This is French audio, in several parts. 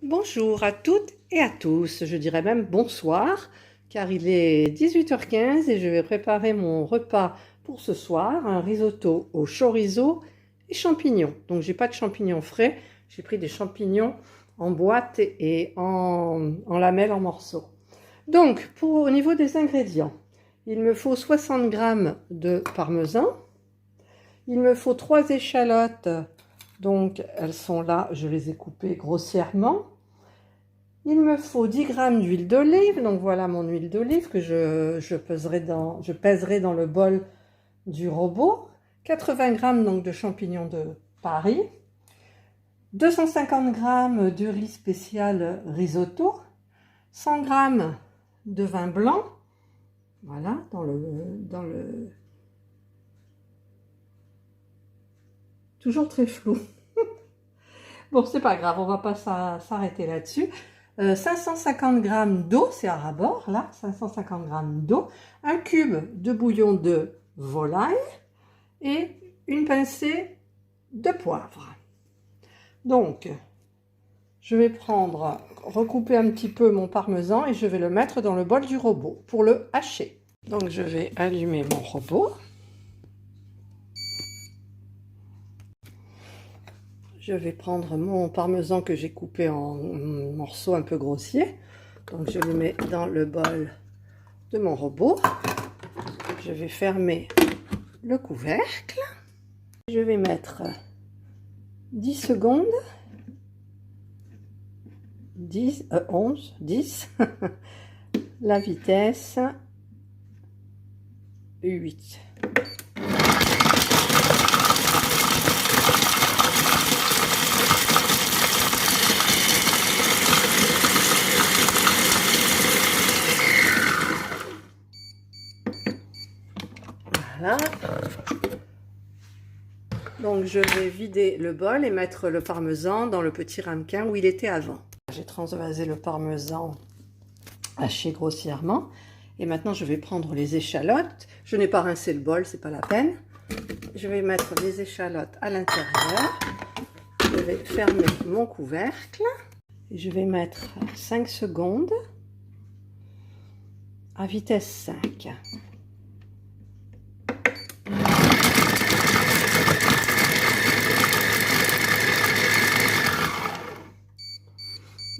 Bonjour à toutes et à tous, je dirais même bonsoir, car il est 18h15 et je vais préparer mon repas pour ce soir, un risotto au chorizo et champignons. Donc j'ai pas de champignons frais, j'ai pris des champignons en boîte et en lamelles, en morceaux. Donc au niveau des ingrédients, il me faut 60 g de parmesan, il me faut 3 échalotes. Donc elles sont là, je les ai coupées grossièrement. Il me faut 10 g d'huile d'olive, donc voilà mon huile d'olive que je pèserai dans le bol du robot. 80 g donc de champignons de Paris. 250 g de riz spécial risotto. 100 g de vin blanc. Voilà, toujours très flou. Bon, c'est pas grave, on va pas s'arrêter là-dessus. 550 g d'eau, c'est à ras-bord, là, 550 g d'eau, un cube de bouillon de volaille et une pincée de poivre. Donc, je vais recouper un petit peu mon parmesan et je vais le mettre dans le bol du robot pour le hacher. Donc, je vais allumer mon robot. Je vais prendre mon parmesan que j'ai coupé en morceaux un peu grossiers. Donc je le mets dans le bol de mon robot. Je vais fermer le couvercle. Je vais mettre 10 secondes. 10. La vitesse 8. Voilà. Donc je vais vider le bol et mettre le parmesan dans le petit ramequin où il était avant. J'ai transvasé le parmesan haché grossièrement et maintenant je vais prendre les échalotes. Je n'ai pas rincé le bol, c'est pas la peine. Je vais mettre les échalotes à l'intérieur. Je vais fermer mon couvercle et je vais mettre 5 secondes à vitesse 5.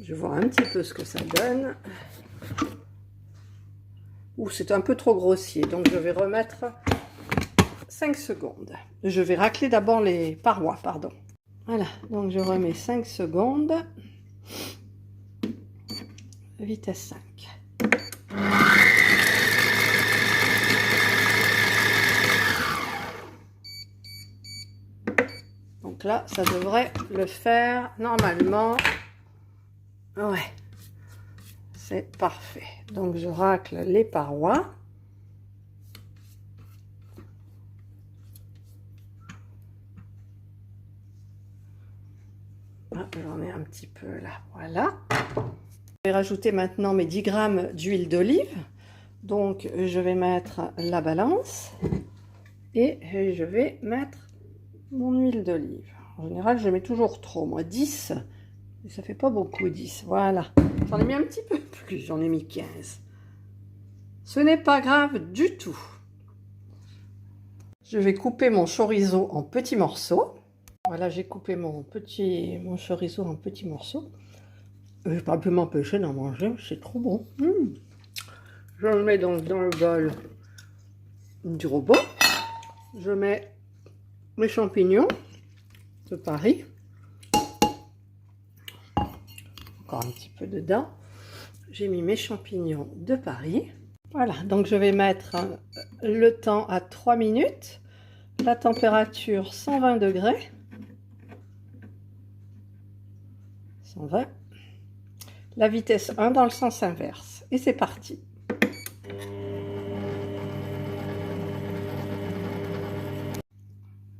Je vois un petit peu ce que ça donne. Ouh, c'est un peu trop grossier, donc je vais remettre 5 secondes. Je vais racler d'abord les parois, pardon. Voilà, donc je remets 5 secondes. Vitesse 5. Donc là, ça devrait le faire normalement. Ouais, c'est parfait. Donc je racle les parois. Ah, j'en ai un petit peu là, voilà. Je vais rajouter maintenant mes 10 g d'huile d'olive. Donc je vais mettre la balance et je vais mettre mon huile d'olive. En général, je mets toujours trop, moi 10. Et ça fait pas beaucoup, 10. Voilà. J'en ai mis un petit peu plus, j'en ai mis 15. Ce n'est pas grave du tout. Je vais couper mon chorizo en petits morceaux. Voilà, j'ai coupé mon chorizo en petits morceaux. Je ne vais pas m'empêcher d'en manger, c'est trop bon. Je le mets donc dans le bol du robot. Je mets mes champignons de Paris. Encore un petit peu dedans. J'ai mis mes champignons de Paris. Voilà, donc je vais mettre le temps à 3 minutes. La température 120 degrés. 120. La vitesse 1 dans le sens inverse. Et c'est parti.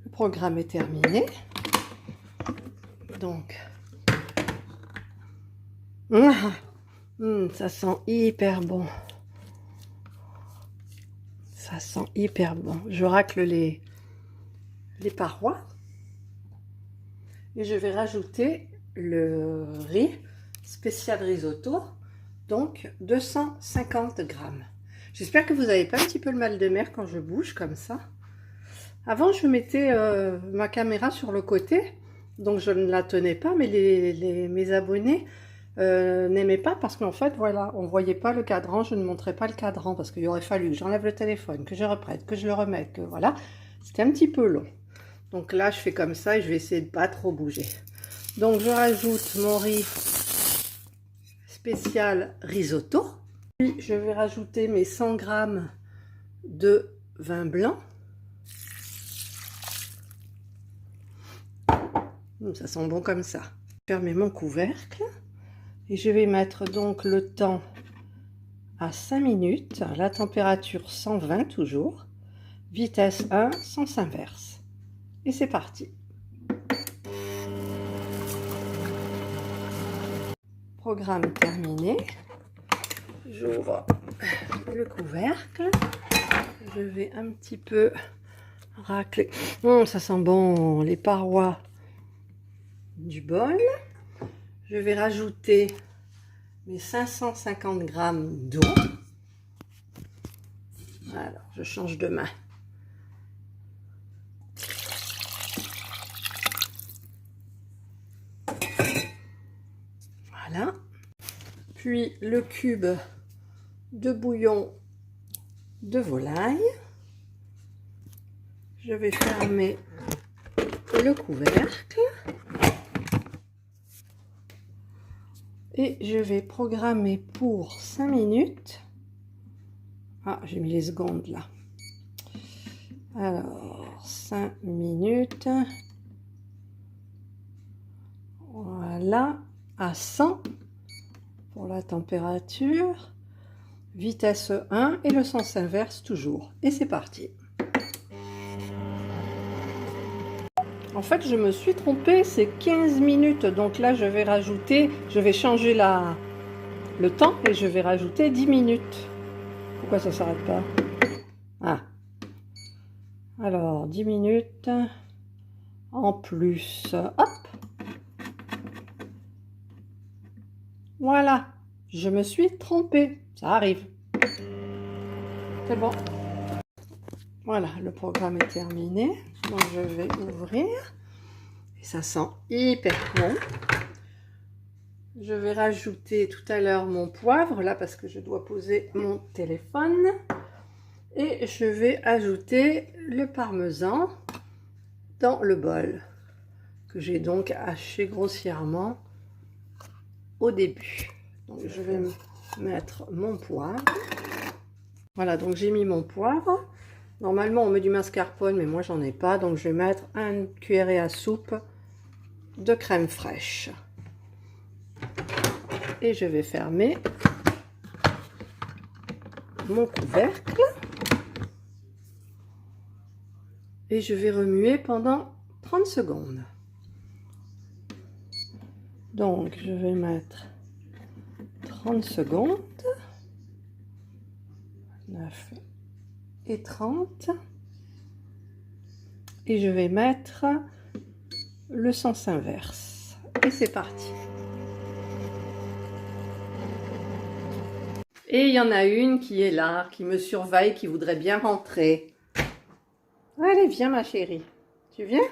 Le programme est terminé. Donc, ça sent hyper bon. Ça sent hyper bon. Je racle les parois. Et je vais rajouter le riz spécial risotto, donc 250 grammes. J'espère que vous n'avez pas un petit peu le mal de mer quand je bouge comme ça. Avant, je mettais ma caméra sur le côté, donc je ne la tenais pas, mais mes abonnés n'aimaient pas parce qu'en fait, voilà, on ne voyait pas le cadran, je ne montrais pas le cadran parce qu'il aurait fallu que j'enlève le téléphone, que je reprenne, que je le remette, que voilà. C'était un petit peu long. Donc là, je fais comme ça et je vais essayer de ne pas trop bouger. Donc, je rajoute mon riz spécial risotto. Puis, je vais rajouter mes 100 grammes de vin blanc. Ça sent bon comme ça. Fermer mon couvercle. Et je vais mettre donc le temps à 5 minutes. La température 120 toujours. Vitesse 1, sens inverse. Et c'est parti. Programme terminé. J'ouvre le couvercle. Je vais un petit peu racler. Ça sent bon les parois du bol. Je vais rajouter mes 550 grammes d'eau. Alors, je change de main. Voilà. Puis le cube de bouillon de volaille. Je vais fermer le couvercle. Et je vais programmer pour 5 minutes. Ah, j'ai mis les secondes là. Alors, 5 minutes. Voilà, à 100 pour la température. Vitesse 1 et le sens inverse toujours. Et c'est parti. En fait, je me suis trompée, c'est 15 minutes. Donc là, je vais changer le temps et je vais rajouter 10 minutes. Pourquoi ça ne s'arrête pas? Ah. Alors, 10 minutes en plus. Hop. Voilà. Je me suis trompée. Ça arrive. C'est bon. Voilà, le programme est terminé. Donc, je vais ouvrir. Et ça sent hyper bon. Je vais rajouter tout à l'heure mon poivre, là, parce que je dois poser mon téléphone. Et je vais ajouter le parmesan dans le bol, que j'ai donc haché grossièrement au début. Donc, je vais mettre mon poivre. Voilà, donc j'ai mis mon poivre. Normalement, on met du mascarpone, mais moi, j'en ai pas. Donc, je vais mettre une cuillerée à soupe de crème fraîche. Et je vais fermer mon couvercle. Et je vais remuer pendant 30 secondes. Donc, je vais mettre 30 secondes. 9 et 30. Et je vais mettre le sens inverse. Et c'est parti. Et il y en a une qui est là, qui me surveille, qui voudrait bien rentrer. Allez, viens ma chérie. Tu viens?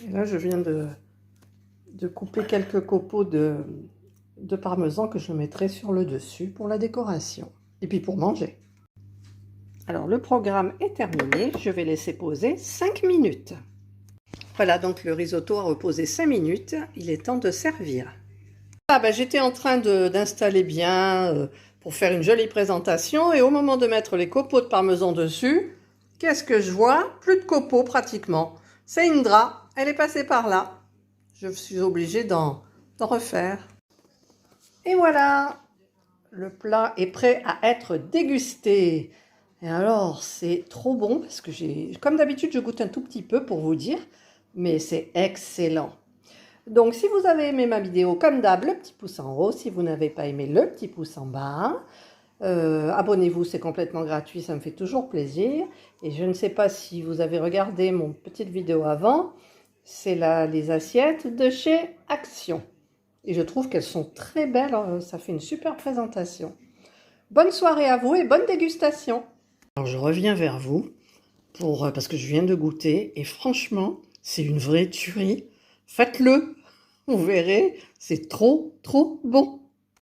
Et là, je viens de couper quelques copeaux de parmesan que je mettrai sur le dessus pour la décoration. Et puis pour manger. Alors, le programme est terminé. Je vais laisser poser 5 minutes. Voilà, donc le risotto a reposé 5 minutes. Il est temps de servir. Ah ben, j'étais en train d'installer bien pour faire une jolie présentation. Et au moment de mettre les copeaux de parmesan dessus, qu'est-ce que je vois? Plus de copeaux pratiquement. C'est Indra, elle est passée par là. Je suis obligée d'en refaire. Et voilà, le plat est prêt à être dégusté. Et alors, c'est trop bon parce que comme d'habitude, je goûte un tout petit peu pour vous dire, mais c'est excellent. Donc, si vous avez aimé ma vidéo, comme d'hab, le petit pouce en haut. Si vous n'avez pas aimé, le petit pouce en bas. Abonnez-vous, c'est complètement gratuit, ça me fait toujours plaisir. Et je ne sais pas si vous avez regardé mon petite vidéo avant, c'est les assiettes de chez Action. et je trouve qu'elles sont très belles, ça fait une super présentation. Bonne soirée à vous et bonne dégustation. Alors je reviens vers vous parce que je viens de goûter et franchement, c'est une vraie tuerie. Faites-le, vous verrez, c'est trop bon.